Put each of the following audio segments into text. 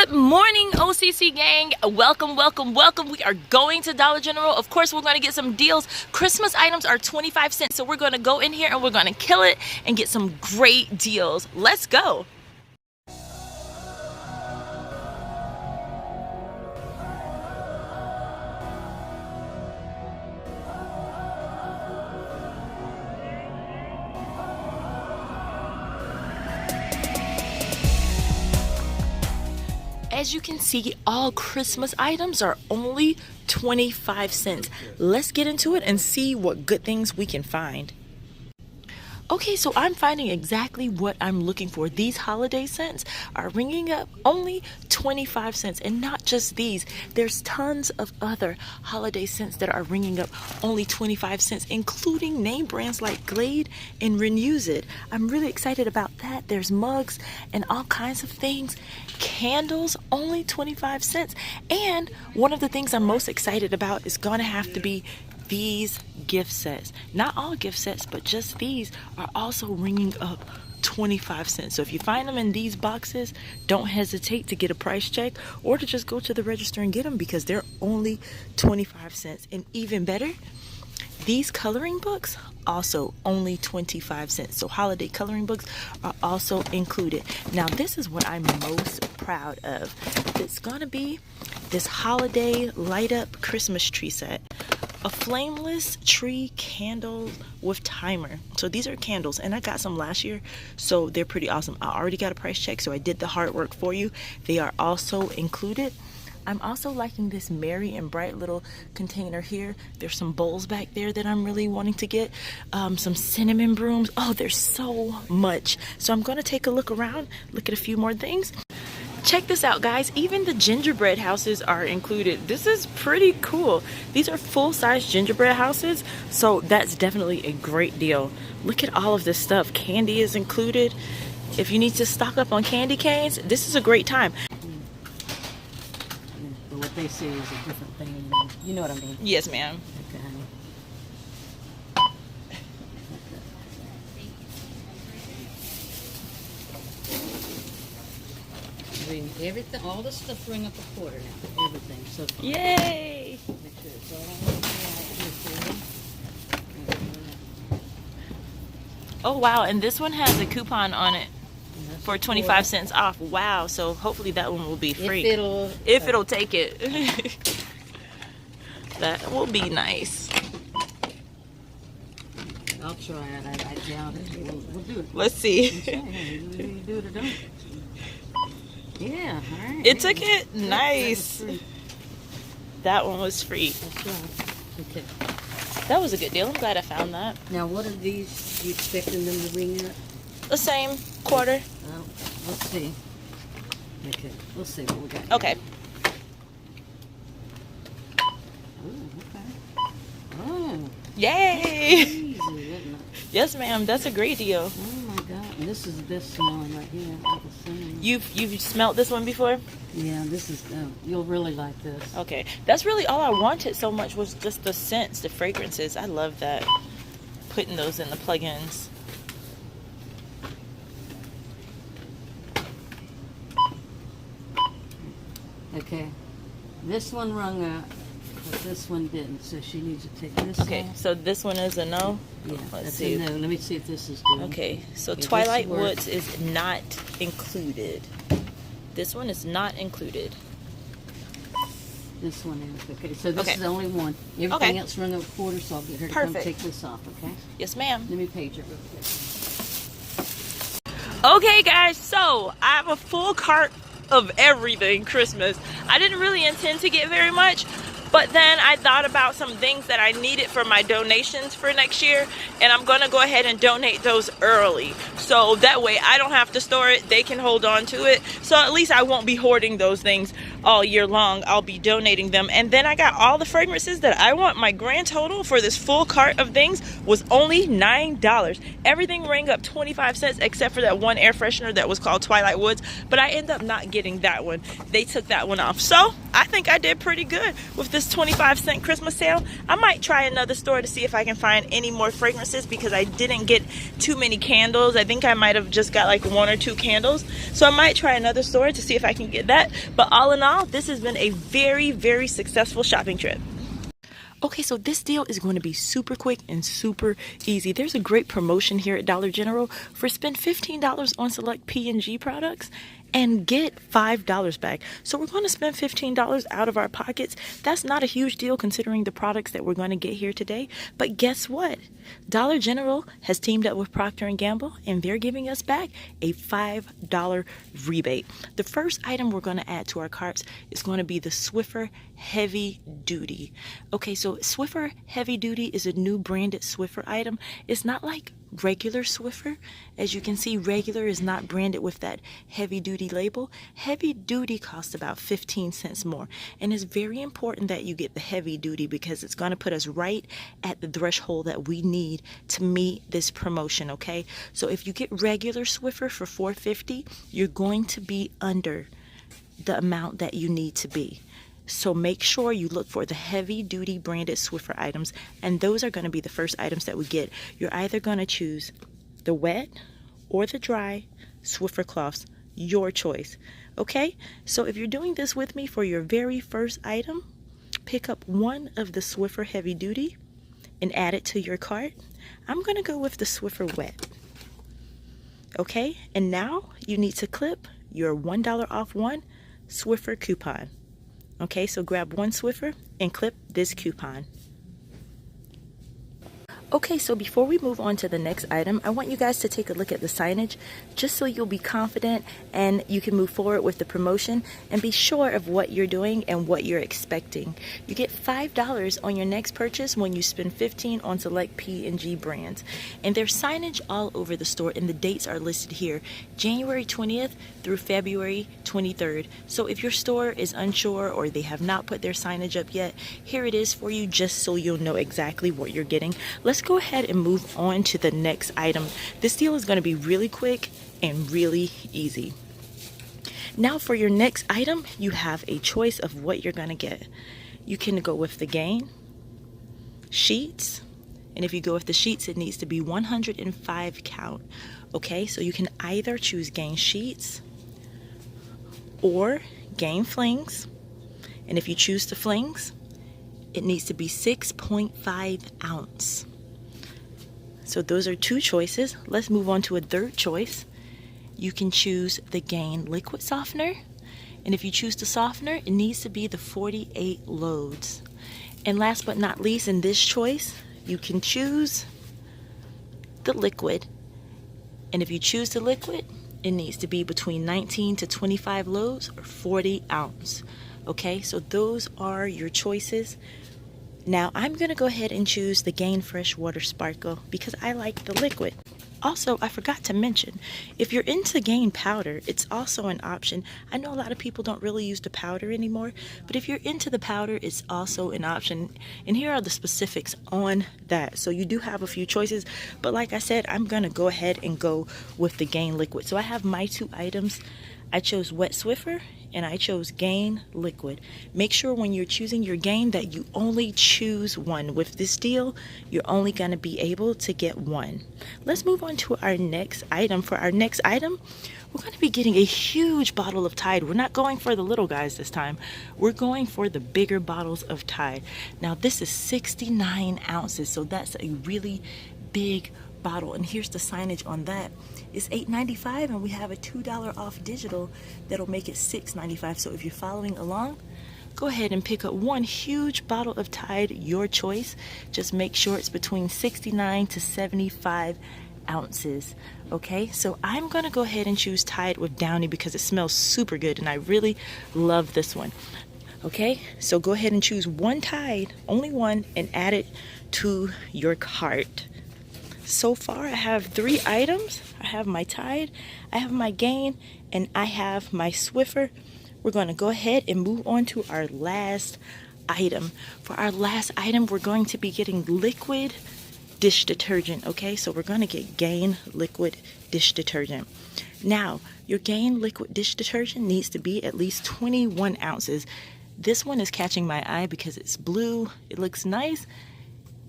Good morning, OCC gang. Welcome. We are going to Dollar General. Of course, we're going to get some deals. Christmas items are 25 cents, so we're going to go in here and we're going to kill it and get some great deals. Let's go. As you can see, all Christmas items are only 25 cents. Let's get into it and see what good things we can find. Okay, so I'm finding exactly what I'm looking for. These holiday scents are ringing up only 25 cents, and not just these. There's tons of other holiday scents that are ringing up only 25 cents, including name brands like Glade and Renews It. I'm really excited about that. There's mugs and all kinds of things. Candles, only 25 cents. And one of the things I'm most excited about is going to have to be these gift sets. Not all gift sets, but just these are also ringing up 25 cents. So if you find them in these boxes, don't hesitate to get a price check or to just go to the register and get them, because they're only 25 cents. And even better, these coloring books also only 25 cents. So holiday coloring books are also included. Now this is what I'm most proud of. It's gonna be this holiday light up Christmas tree set. A flameless tree candle with timer. So these are candles, and I got some last year, so they're pretty awesome. I already got a price check, so I did the hard work for you. They are also included. I'm also liking this merry and bright little container here. There's some bowls back there that I'm really wanting to get. Some cinnamon brooms. Oh, there's so much. So I'm gonna take a look around, look at a few more things. Check this out, guys. Even the gingerbread houses are included. This is pretty cool. These are full-size gingerbread houses, so that's definitely a great deal. Look at all of this stuff. Candy is included. If you need to stock up on candy canes, this is a great time. But what they say is a different thing. You know what I mean? Yes, ma'am. Okay, honey. Everything, all the stuff ring up a quarter now. Everything. So far. Yay! Make sure it's all right here. Oh wow, and this one has a coupon on it for 25 cents off. Wow, so hopefully that one will be free. If it'll take it. That will be nice. I'll try it. I doubt it. We'll do it. Let's see. You do it or don't. Yeah, all right. It took it. Nice. That one was free. That's right. Okay. That was a good deal. I'm glad I found that. Now, what are these? You expecting them to ring up? The same quarter. Let's see. Okay, we'll see what we got here. Okay. Oh, okay. Oh. Yay! Easy, isn't it? Yes, ma'am. That's a great deal. Oh my God! And this is the best one right here. You've smelled this one before? Yeah, this is. You'll really like this. Okay, that's really all I wanted so much was just the scents, the fragrances. I love that. Putting those in the plugins. Okay, this one rung up, but this one didn't. So she needs to take this. Okay, off. so this one is a no. Yeah, Let's that's see. a no. Let me see if this is good. Okay, so Okay, Twilight Woods is not included. This one is not included. This one is. Okay, so this Okay. is the only one. Everything Okay. else rung up a quarter, so I'll get her to Perfect. come take this off, okay? Yes, ma'am. Let me page it real quick. Okay, guys, so I have a full cart of everything Christmas. I didn't really intend to get very much, but then I thought about some things that I needed for my donations for next year, and I'm gonna go ahead and donate those early. So that way I don't have to store it, they can hold on to it. So at least I won't be hoarding those things. all year long, I'll be donating them. And then I got all the fragrances that I want. My grand total for this full cart of things was only $9. Everything rang up 25 cents except for that one air freshener that was called Twilight Woods, but I ended up not getting that one. They took that one off. So I think I did pretty good with this 25-cent Christmas sale. I might try another store to see if I can find any more fragrances, because I didn't get too many candles. I think I might have just got like 1 or 2 candles. So I might try another store to see if I can get that. But all in all, this has been a very, very successful shopping trip. Okay, so this deal is going to be super quick and super easy. There's a great promotion here at Dollar General for spend $15 on select P&G products and get $5 back. So we're going to spend $15 out of our pockets. That's not a huge deal considering the products that we're going to get here today. But guess what? Dollar General has teamed up with Procter & Gamble, and they're giving us back a $5 rebate. The first item we're going to add to our carts is going to be the Swiffer Heavy Duty. Okay, so Swiffer Heavy Duty is a new branded Swiffer item. It's not like regular Swiffer. As you can see, regular is not branded with that heavy duty label. Heavy duty costs about 15 cents more, and it's very important that you get the heavy duty because it's going to put us right at the threshold that we need to meet this promotion. Okay, so if you get regular Swiffer for $4.50, you're going to be under the amount that you need to be. So make sure you look for the heavy duty branded Swiffer items, and those are going to be the first items that we get. You're either going to choose the wet or the dry Swiffer cloths, your choice. Okay, so if you're doing this with me for your very first item, pick up one of the Swiffer Heavy Duty and add it to your cart. I'm going to go with the Swiffer Wet. Okay, and now you need to clip your $1 off one Swiffer coupon. Okay, so grab one Swiffer and clip this coupon. Okay, so before we move on to the next item, I want you guys to take a look at the signage just so you'll be confident and you can move forward with the promotion and be sure of what you're doing and what you're expecting. You get $5 on your next purchase when you spend $15 on select P&G brands. And there's signage all over the store, and the dates are listed here, January 20th through February 23rd. So if your store is unsure or they have not put their signage up yet, here it is for you just so you'll know exactly what you're getting. Let's go ahead and move on to the next item. This deal is going to be really quick and really easy. Now for your next item, you have a choice of what you're going to get. You can go with the Gain sheets, and if you go with the sheets, it needs to be 105 count. Okay, so you can either choose Gain sheets or Gain flings, and if you choose the flings, it needs to be 6.5 ounce. So those are two choices. Let's move on to a third choice. You can choose the Gain liquid softener, and if you choose the softener, it needs to be the 48 loads. And last but not least, in this choice, you can choose the liquid, and if you choose the liquid, it needs to be between 19 to 25 loads or 40 ounce. Okay, so those are your choices. Now I'm going to go ahead and choose the Gain Fresh Water Sparkle because I like the liquid. Also, I forgot to mention, if you're into Gain powder, it's also an option. I know a lot of people don't really use the powder anymore, but if you're into the powder, it's also an option. And here are the specifics on that. So you do have a few choices, but like I said, I'm going to go ahead and go with the Gain liquid. So I have my two items. I chose Wet Swiffer and I chose Gain liquid. Make sure when you're choosing your Gain that you only choose one. With this deal, you're only going to be able to get one. Let's move on to our next item. For our next item, we're going to be getting a huge bottle of Tide. We're not going for the little guys this time. We're going for the bigger bottles of Tide. Now this is 69 ounces, so that's a really big bottle, and here's the signage on that. It's $8.95, and we have a $2 off digital that'll make it $6.95. So if you're following along, go ahead and pick up one huge bottle of Tide, your choice. Just make sure it's between 69 to 75 ounces. Okay, so I'm gonna go ahead and choose Tide with Downy because it smells super good and I really love this one. Okay, so go ahead and choose one Tide, only one, and add it to your cart. So far I have 3 items. I have my Tide, I have my Gain, and I have my Swiffer. we're going to go ahead and move on to our last item. For our last item, we're going to be getting liquid dish detergent. Okay, so we're going to get Gain liquid dish detergent. Now, your Gain liquid dish detergent needs to be at least 21 ounces. This one is catching my eye because it's blue, it looks nice,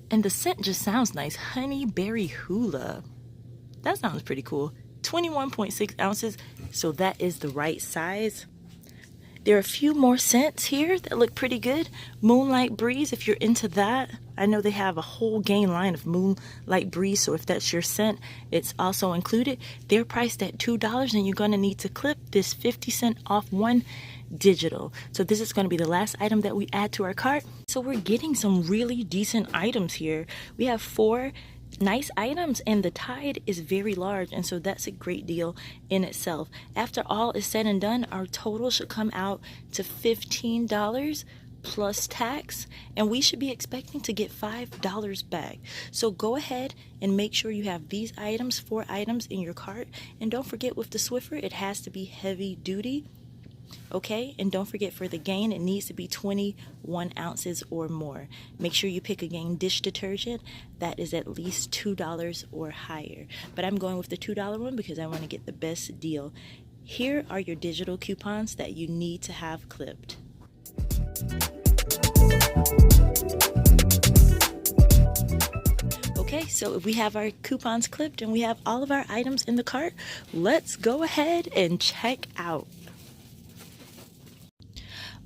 and the scent just sounds nice. Honey Berry Hula. That sounds pretty cool. 21.6 ounces, so that is the right size. There are a few more scents here that look pretty good. Moonlight Breeze, if you're into that. I know they have a whole Gain line of Moonlight Breeze, so if that's your scent, it's also included. They're priced at $2, and you're going to need to clip this 50 cent off one digital. So this is going to be the last item that we add to our cart. So we're getting some really decent items here. We have 4 nice items, and the Tide is very large, and so that's a great deal in itself. After all is said and done, our total should come out to $15 plus tax, and we should be expecting to get $5 back. So go ahead and make sure you have these items, 4 items in your cart, and don't forget with the Swiffer, it has to be heavy duty. Okay, and don't forget for the Gain, it needs to be 21 ounces or more. Make sure you pick a Gain dish detergent that is at least $2 or higher. But I'm going with the $2 one because I want to get the best deal. Here are your digital coupons that you need to have clipped. Okay, so if we have our coupons clipped and we have all of our items in the cart, let's go ahead and check out.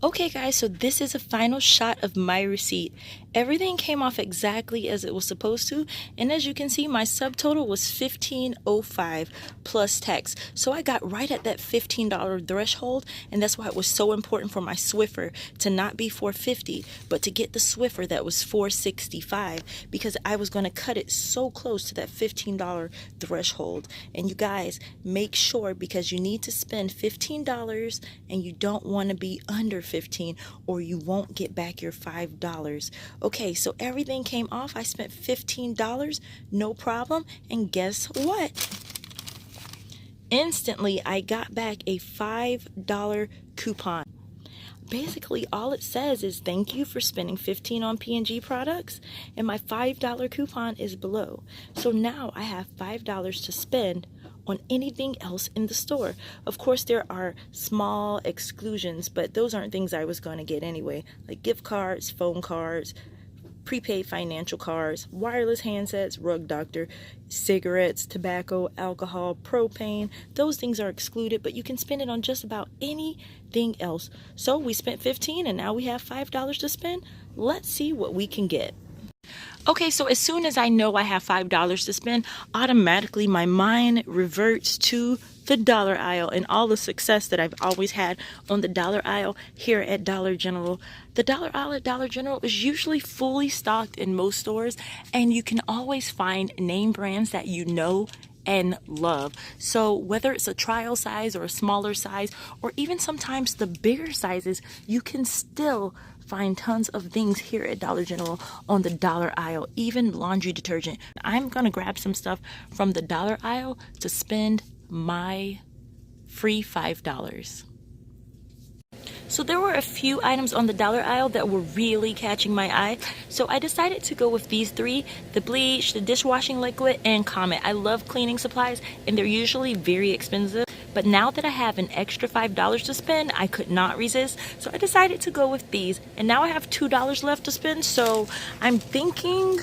Okay guys, so this is a final shot of my receipt. Everything came off exactly as it was supposed to, and as you can see, my subtotal was $15.05 plus tax. So I got right at that $15 threshold, and that's why it was so important for my Swiffer to not be $4.50, but to get the Swiffer that was $4.65, because I was going to cut it so close to that $15 threshold. And you guys, make sure, because you need to spend $15 and you don't want to be under $15 or you won't get back your $5. Okay, so everything came off. I spent $15, no problem. And guess what? Instantly, I got back a $5 coupon. Basically, all it says is thank you for spending $15 on P&G products, and my $5 coupon is below. So now I have $5 to spend on anything else in the store. Of course, there are small exclusions, but those aren't things I was going to get anyway, like gift cards, phone cards, prepaid financial cards, wireless handsets, rug doctor, cigarettes, tobacco, alcohol, propane. Those things are excluded, but you can spend it on just about anything else. So we spent $15 and now we have $5 to spend. Let's see what we can get. Okay, so as soon as I know I have $5 to spend, automatically my mind reverts to the dollar aisle and all the success that I've always had on the dollar aisle here at Dollar General. The dollar aisle at Dollar General is usually fully stocked in most stores, and you can always find name brands that you know and love. So whether it's a trial size or a smaller size, or even sometimes the bigger sizes, you can still find tons of things here at Dollar General on the dollar aisle, even laundry detergent. I'm gonna grab some stuff from the dollar aisle to spend my free $5. So there were a few items on the dollar aisle that were really catching my eye. So I decided to go with these 3, the bleach, the dishwashing liquid, and Comet. I love cleaning supplies, and they're usually very expensive. But now that I have an extra $5 to spend, I could not resist. So I decided to go with these. And now I have $2 left to spend. So I'm thinking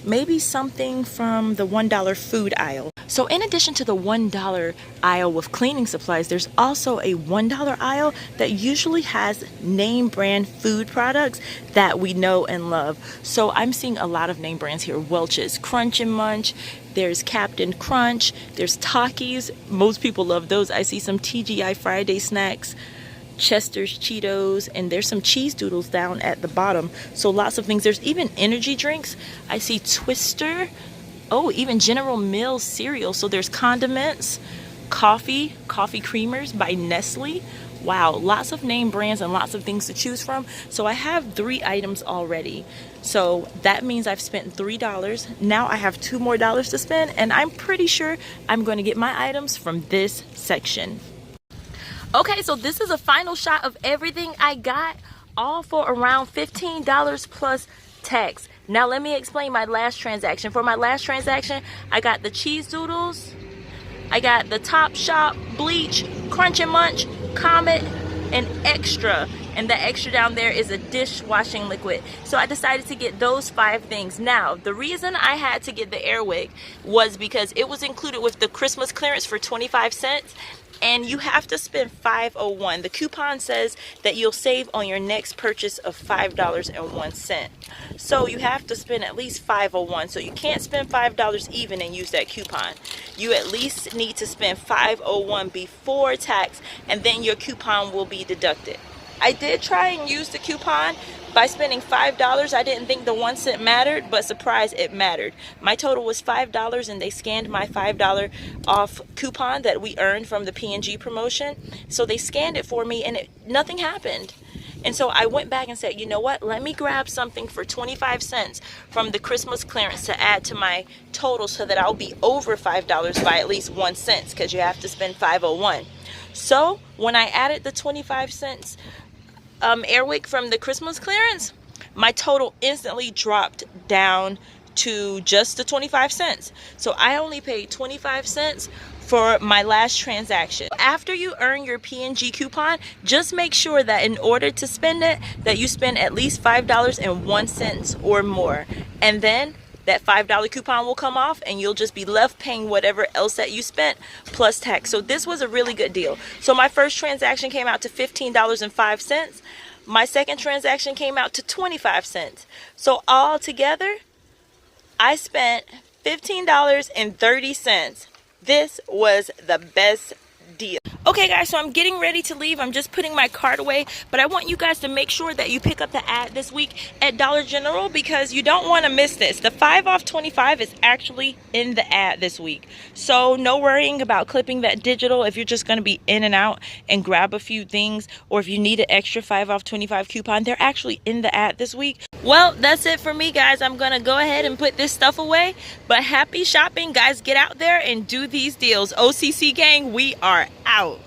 maybe something from the $1 food aisle. So in addition to the $1 aisle with cleaning supplies, there's also a $1 aisle that usually has name brand food products that we know and love. So I'm seeing a lot of name brands here. Welch's, Crunch and Munch, there's Captain Crunch, there's Takis. Most people love those. I see some TGI Friday snacks, Chester's Cheetos, and there's some cheese doodles down at the bottom. So lots of things. There's even energy drinks. I see Twister. Oh, even General Mills cereal. So there's condiments, coffee creamers by Nestle. Wow, lots of name brands and lots of things to choose from. So I have 3 items already. So that means I've spent $3. Now I have $2 more to spend, and I'm pretty sure I'm going to get my items from this section. Okay, so this is a final shot of everything I got, all for around $15 plus tax. Now let me explain my last transaction. For my last transaction, I got the cheese doodles, I got the Top Shop bleach, Crunch and Munch, Comet, and Extra. And the extra down there is a dishwashing liquid. So I decided to get those 5 things. Now, the reason I had to get the Airwick was because it was included with the Christmas clearance for 25 cents. And you have to spend $5.01. The coupon says that you'll save on your next purchase of $5.01. So you have to spend at least $5.01. So you can't spend $5 even and use that coupon. You at least need to spend $5.01 before tax, and then your coupon will be deducted. I did try and use the coupon by spending $5. I didn't think the 1 cent mattered, but surprise, it mattered. My total was $5, and they scanned my $5 off coupon that we earned from the P&G promotion. So they scanned it for me, and nothing happened. And so I went back and said, you know what, let me grab something for 25 cents from the Christmas clearance to add to my total so that I'll be over $5 by at least 1 cent, because you have to spend $5.01. So when I added the 25 cents Airwick from the Christmas clearance, my total instantly dropped down to just the 25 cents. So I only paid 25 cents for my last transaction. After you earn your P&G coupon, just make sure that in order to spend it, that you spend at least $5.01 or more. And then that $5 coupon will come off, and you'll just be left paying whatever else that you spent plus tax. So this was a really good deal. So my first transaction came out to $15.05. My second transaction came out to 25 cents. So all together, I spent $15.30. This was the best deal. Okay guys, so I'm getting ready to leave. I'm just putting my cart away, but I want you guys to make sure that you pick up the ad this week at Dollar General, because you don't want to miss this. The 5 off 25 is actually in the ad this week. So no worrying about clipping that digital if you're just going to be in and out and grab a few things, or if you need an extra 5 off 25 coupon, they're actually in the ad this week. Well, that's it for me, guys. I'm going to go ahead and put this stuff away, but happy shopping, guys. Get out there and do these deals. OCC gang, we are out.